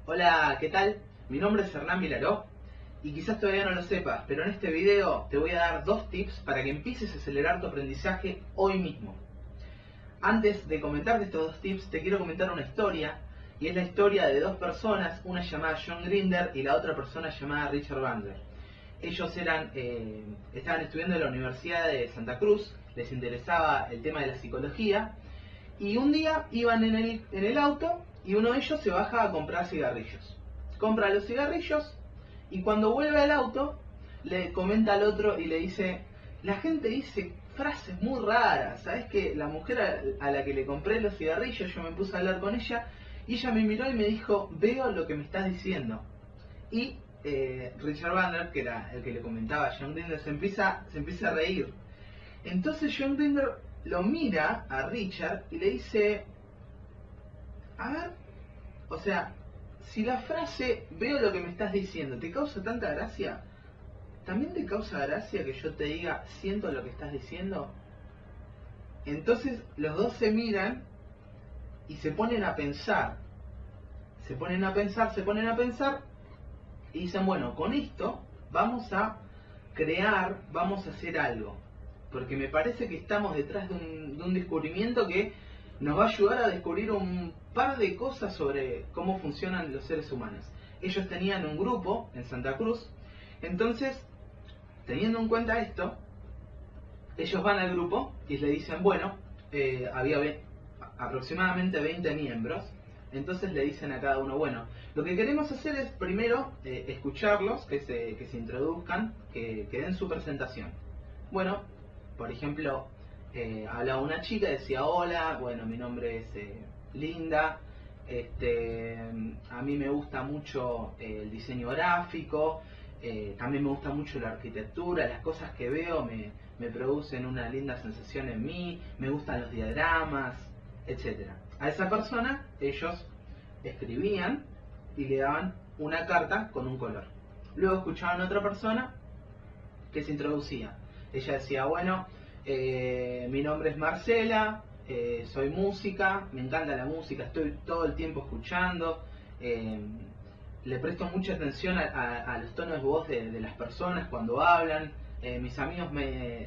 Hola, ¿qué tal? Mi nombre es Hernán Vilaró y quizás todavía no lo sepas, pero en este video te voy a dar dos tips para que empieces a acelerar tu aprendizaje hoy mismo. Antes de comentarte estos dos tips, te quiero comentar una historia, y es la historia de dos personas, una llamada John Grinder y la otra persona llamada Richard Bandler. Ellos estaban estudiando en la Universidad de Santa Cruz, les interesaba el tema de la psicología, y un día iban en el auto y uno de ellos se baja a comprar cigarrillos. Compra los cigarrillos y cuando vuelve al auto le comenta al otro y le dice: la gente dice frases muy raras, ¿sabes que la mujer a la que le compré los cigarrillos, yo me puse a hablar con ella y ella me miró y me dijo: veo lo que me estás diciendo? Y Richard Bandler, que era el que le comentaba a John Grinder, se empieza a reír. Entonces John Grinder lo mira a Richard y le dice: a ver, o sea, si la frase "veo lo que me estás diciendo" te causa tanta gracia, ¿también te causa gracia que yo te diga "siento lo que estás diciendo"? Entonces los dos se miran y se ponen a pensar, se ponen a pensar, y dicen: bueno, con esto vamos a crear, vamos a hacer algo, porque me parece que estamos detrás de un descubrimiento que nos va a ayudar a descubrir un par de cosas sobre cómo funcionan los seres humanos. Ellos tenían un grupo en Santa Cruz, entonces, teniendo en cuenta esto, ellos van al grupo y le dicen: bueno, había aproximadamente 20 miembros, entonces le dicen a cada uno: bueno, lo que queremos hacer es primero escucharlos, que se introduzcan, que den su presentación. Bueno, por ejemplo, hablaba una chica, decía: hola, bueno, mi nombre es Linda, a mí me gusta mucho el diseño gráfico, también me gusta mucho la arquitectura, las cosas que veo me producen una linda sensación en mí, me gustan los diagramas, etcétera. A esa persona ellos escribían y le daban una carta con un color. Luego escuchaban a otra persona que se introducía. Ella decía: bueno, mi nombre es Marcela, soy música, me encanta la música, estoy todo el tiempo escuchando, le presto mucha atención a los tonos de voz de las personas cuando hablan, mis amigos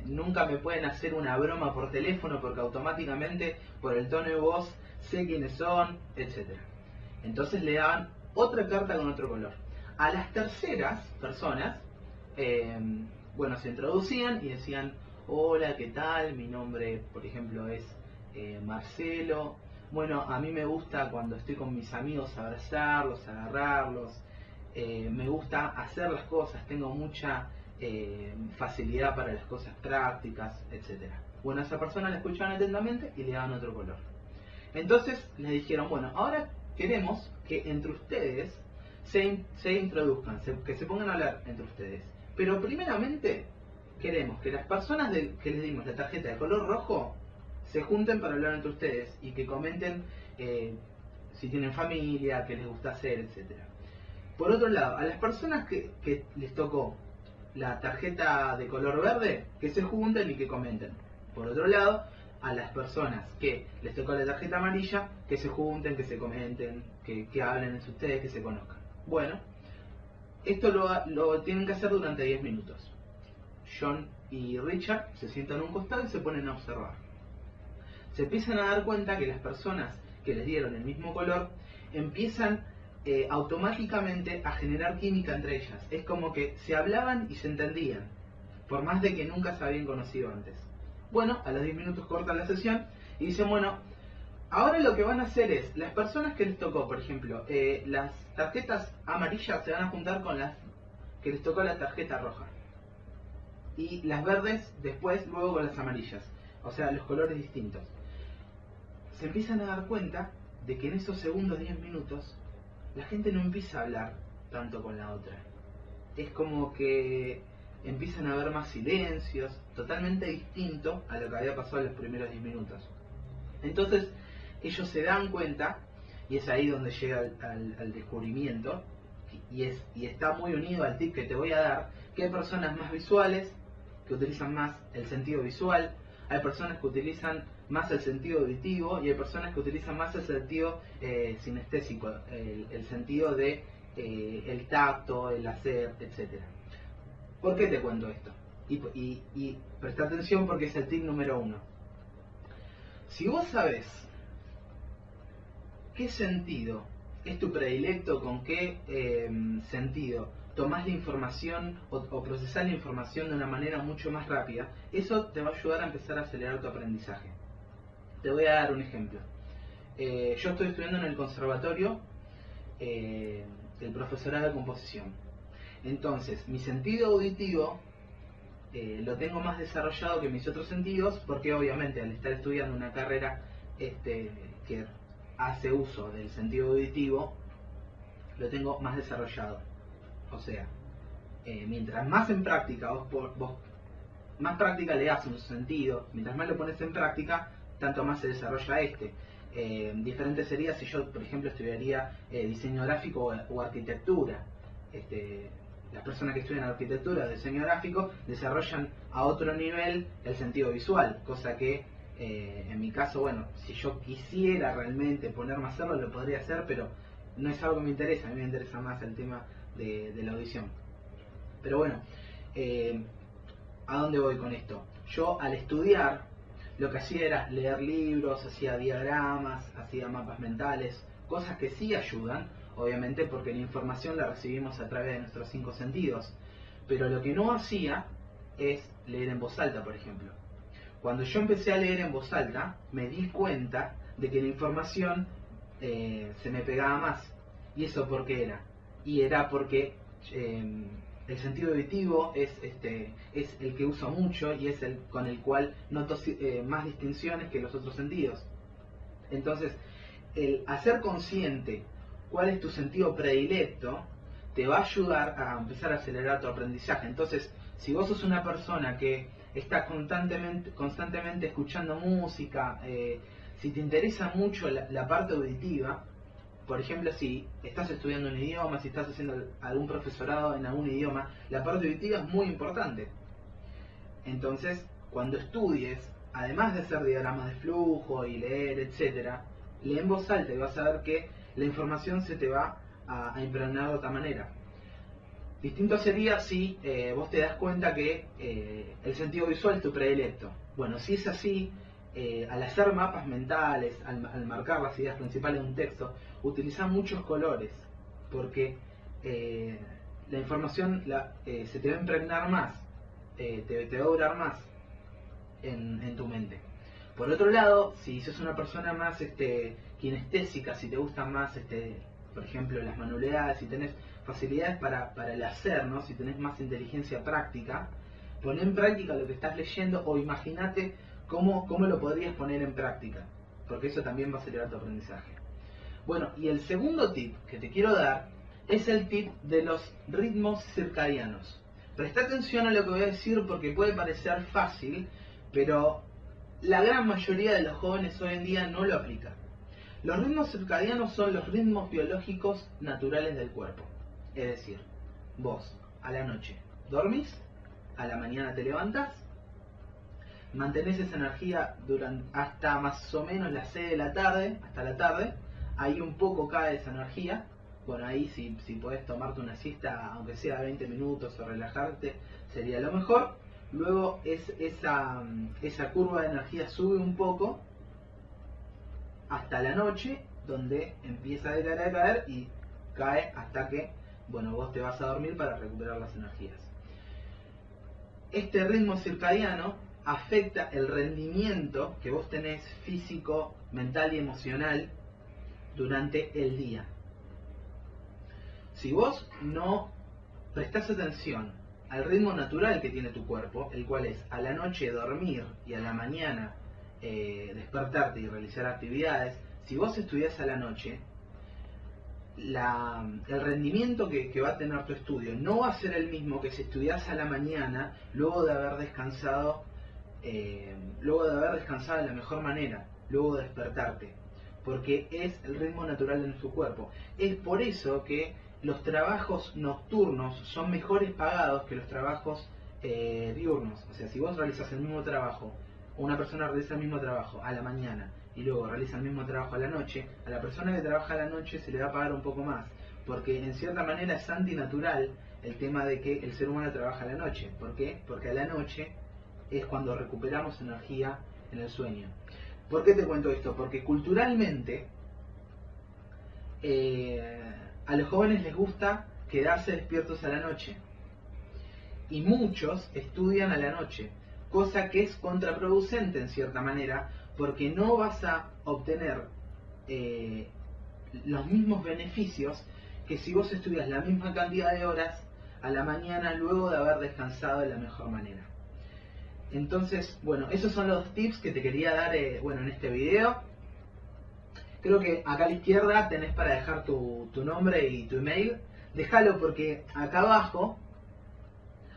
nunca me pueden hacer una broma por teléfono porque automáticamente por el tono de voz sé quiénes son, etc. Entonces le daban otra carta con otro color. A las terceras personas, bueno, se introducían y decían: hola, ¿qué tal? Mi nombre, por ejemplo, es Marcelo. Bueno, a mí me gusta cuando estoy con mis amigos abrazarlos, agarrarlos. Me gusta hacer las cosas, tengo mucha facilidad para las cosas prácticas, etcétera. Bueno, a esa persona la escuchaban atentamente y le daban otro color. Entonces les dijeron: bueno, ahora queremos que entre ustedes se introduzcan, que se pongan a hablar entre ustedes. Pero primeramente queremos que las personas que les dimos la tarjeta de color rojo se junten para hablar entre ustedes y que comenten si tienen familia, qué les gusta hacer, etcétera. Por otro lado, a las personas que les tocó la tarjeta de color verde, que se junten y que comenten. Por otro lado, a las personas que les tocó la tarjeta amarilla, que se junten, que se comenten, que hablen entre ustedes, que se conozcan. Bueno, esto lo tienen que hacer durante 10 minutos. John y Richard se sientan a un costado y se ponen a observar. Se empiezan a dar cuenta que las personas que les dieron el mismo color empiezan automáticamente a generar química entre ellas. Es como que se hablaban y se entendían, por más de que nunca se habían conocido antes. Bueno, a los 10 minutos cortan la sesión y dicen: bueno, ahora lo que van a hacer es, las personas que les tocó, por ejemplo, las tarjetas amarillas se van a juntar con las que les tocó la tarjeta roja. Y las verdes después, luego con las amarillas. O sea, los colores distintos. Se empiezan a dar cuenta de que en esos segundos 10 minutos la gente no empieza a hablar tanto con la otra. Es como que empiezan a haber más silencios, totalmente distinto a lo que había pasado en los primeros 10 minutos. Entonces ellos se dan cuenta, y es ahí donde llega al descubrimiento, y está muy unido al tip que te voy a dar, que hay personas más visuales, que utilizan más el sentido visual, hay personas que utilizan más el sentido auditivo y hay personas que utilizan más el sentido sinestésico, el sentido de el tacto, el hacer, etc. ¿Por qué te cuento esto? Y presta atención porque es el tip número 1. Si vos sabés qué sentido es tu predilecto, con qué sentido tomás la información o procesás la información de una manera mucho más rápida, eso te va a ayudar a empezar a acelerar tu aprendizaje. Te voy a dar un ejemplo. Yo estoy estudiando en el conservatorio el profesorado de composición. Entonces, mi sentido auditivo lo tengo más desarrollado que mis otros sentidos, porque obviamente al estar estudiando una carrera que hace uso del sentido auditivo, lo tengo más desarrollado. O sea, mientras más en práctica vos más práctica le das un sentido, mientras más lo pones en práctica, tanto más se desarrolla este. Diferente sería si yo, por ejemplo, estudiaría diseño gráfico o arquitectura. Las personas que estudian arquitectura o diseño gráfico desarrollan a otro nivel el sentido visual, cosa que en mi caso, bueno, si yo quisiera realmente ponerme a hacerlo, lo podría hacer, pero no es algo que me interesa. A mí me interesa más el tema de la audición. Pero bueno, ¿a dónde voy con esto? Yo al estudiar lo que hacía era leer libros, hacía diagramas, hacía mapas mentales, cosas que sí ayudan, obviamente porque la información la recibimos a través de nuestros 5 sentidos. Pero lo que no hacía es leer en voz alta, por ejemplo. Cuando yo empecé a leer en voz alta, me di cuenta de que la información se me pegaba más. ¿Y eso por qué era? Y era porque el sentido auditivo es el que uso mucho y es el con el cual noto más distinciones que los otros sentidos. Entonces, el hacer consciente cuál es tu sentido predilecto te va a ayudar a empezar a acelerar tu aprendizaje. Entonces, si vos sos una persona que está constantemente escuchando música, si te interesa mucho la parte auditiva, por ejemplo, si estás estudiando un idioma, si estás haciendo algún profesorado en algún idioma, la parte auditiva es muy importante. Entonces, cuando estudies, además de hacer diagramas de flujo y leer, etc., lee en voz alta y vas a ver que la información se te va a impregnar de otra manera. Distinto sería si vos te das cuenta que el sentido visual es tu predilecto. Bueno, si es así, al hacer mapas mentales, al marcar las ideas principales de un texto, utiliza muchos colores, porque la información se te va a impregnar más, te va a durar más en tu mente. Por otro lado, si sos una persona más kinestésica, si te gustan más, por ejemplo, las manualidades, si tenés facilidades para el hacer, ¿no? Si tenés más inteligencia práctica, pon en práctica lo que estás leyendo o imagínate cómo lo podrías poner en práctica, porque eso también va a acelerar tu aprendizaje. Bueno, y el segundo tip que te quiero dar es el tip de los ritmos circadianos. Presta atención a lo que voy a decir porque puede parecer fácil, pero la gran mayoría de los jóvenes hoy en día no lo aplica. Los ritmos circadianos son los ritmos biológicos naturales del cuerpo. Es decir, vos a la noche dormís, a la mañana te levantás, mantenés esa energía hasta más o menos las 6 de la tarde, hasta la tarde, ahí un poco cae esa energía. Bueno, ahí si podés tomarte una siesta, aunque sea 20 minutos o relajarte, sería lo mejor. Luego esa curva de energía sube un poco hasta la noche, donde empieza a caer y cae hasta que, bueno, vos te vas a dormir para recuperar las energías. Este ritmo circadiano afecta el rendimiento que vos tenés físico, mental y emocional durante el día. Si vos no prestás atención al ritmo natural que tiene tu cuerpo, el cual es a la noche dormir y a la mañana despertarte y realizar actividades, si vos estudiás a la noche, el rendimiento que va a tener tu estudio no va a ser el mismo que si estudiás a la mañana luego de haber descansado de la mejor manera, luego de despertarte, porque es el ritmo natural de nuestro cuerpo. Es por eso que los trabajos nocturnos son mejores pagados que los trabajos diurnos. O sea, si vos realizas el mismo trabajo o una persona realiza el mismo trabajo a la mañana y luego realiza el mismo trabajo a la noche, a la persona que trabaja a la noche se le va a pagar un poco más, porque en cierta manera es antinatural el tema de que el ser humano trabaja a la noche. ¿Por qué? Porque a la noche es cuando recuperamos energía en el sueño. ¿Por qué te cuento esto? Porque culturalmente a los jóvenes les gusta quedarse despiertos a la noche y muchos estudian a la noche, cosa que es contraproducente en cierta manera, porque no vas a obtener los mismos beneficios que si vos estudias la misma cantidad de horas a la mañana luego de haber descansado de la mejor manera. Entonces, bueno, esos son los tips que te quería dar en este video. Creo que acá a la izquierda tenés para dejar tu nombre y tu email. Déjalo porque acá abajo,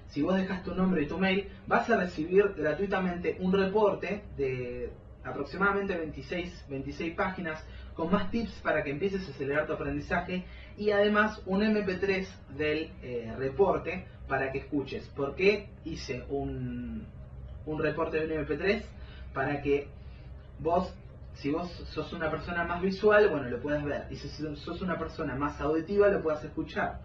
si vos dejas tu nombre y tu mail, vas a recibir gratuitamente un reporte de aproximadamente 26 páginas con más tips para que empieces a acelerar tu aprendizaje y además un MP3 del reporte para que escuches. ¿Por qué hice un reporte de un MP3? Para que vos, si vos sos una persona más visual, bueno, lo puedas ver, y si sos una persona más auditiva, lo puedas escuchar.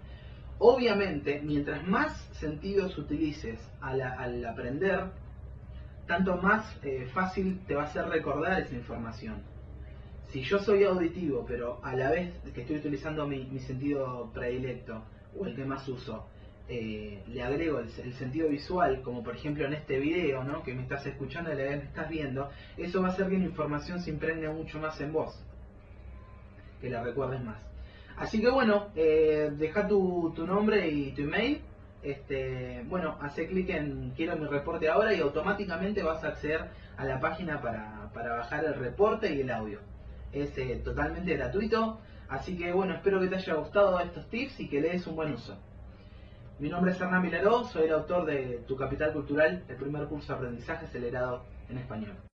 Obviamente, mientras más sentidos utilices al aprender, tanto más fácil te va a ser recordar esa información. Si yo soy auditivo, pero a la vez que estoy utilizando mi sentido predilecto, o el que más uso, le agrego el sentido visual, como por ejemplo en este video, ¿no?, que me estás escuchando y a la vez me estás viendo, eso va a hacer que la información se impregne mucho más en vos, que la recuerdes más. Así que bueno, deja tu nombre y tu email. Hace clic en quiero mi reporte ahora y automáticamente vas a acceder a la página para bajar el reporte y el audio. Es totalmente gratuito, así que bueno, espero que te haya gustado estos tips y que le des un buen uso. Mi nombre es Hernán Vilaró, soy el autor de Tu Capital Cultural, el primer curso de aprendizaje acelerado en español.